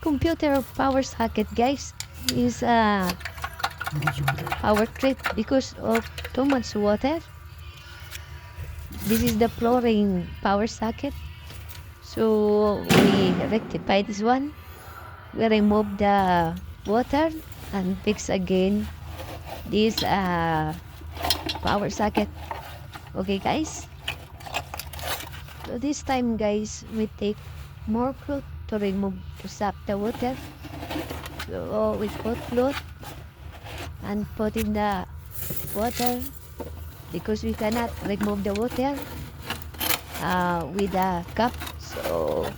computer power socket, guys, is a power trip because of too much water. This is the flooring power socket. So we rectify this one. We remove the water and fix again this power socket. Okay, guys. So this time, guys, we take more cloth to remove to sap the water. So we put cloth and put in the water because we cannot remove the water with a cup. So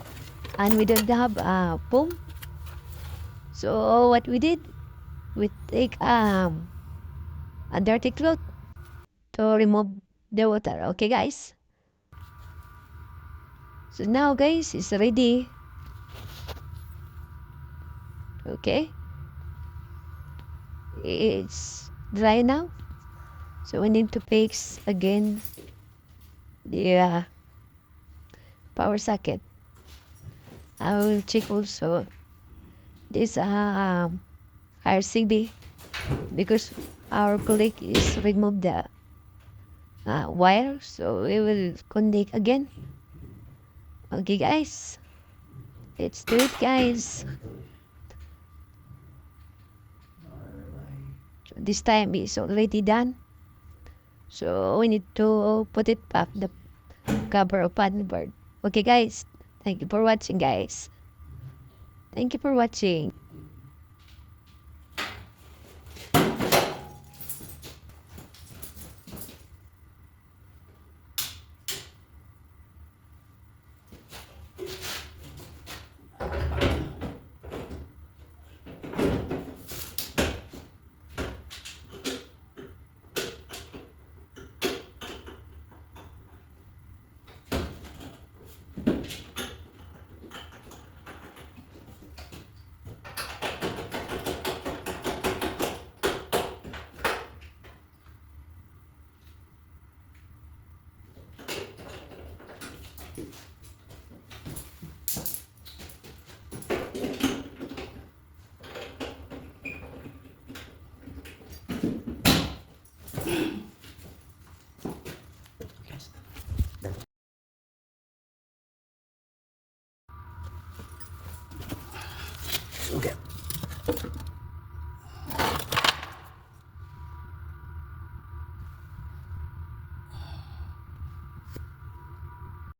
and we don't have a pump. So what we did, we take a dirty cloth to remove the water. Okay, guys. So now, guys, it's ready. Okay, it's dry now. So we need to fix again the power socket. I will check also this RCB because our colleague is remove the wire, so we will connect again. Okay, guys, let's do it, guys. So this time is already done. So we need to put it back the cover of paddleboard. Okay, guys. Thank you for watching, guys. Thank you for watching. Okay.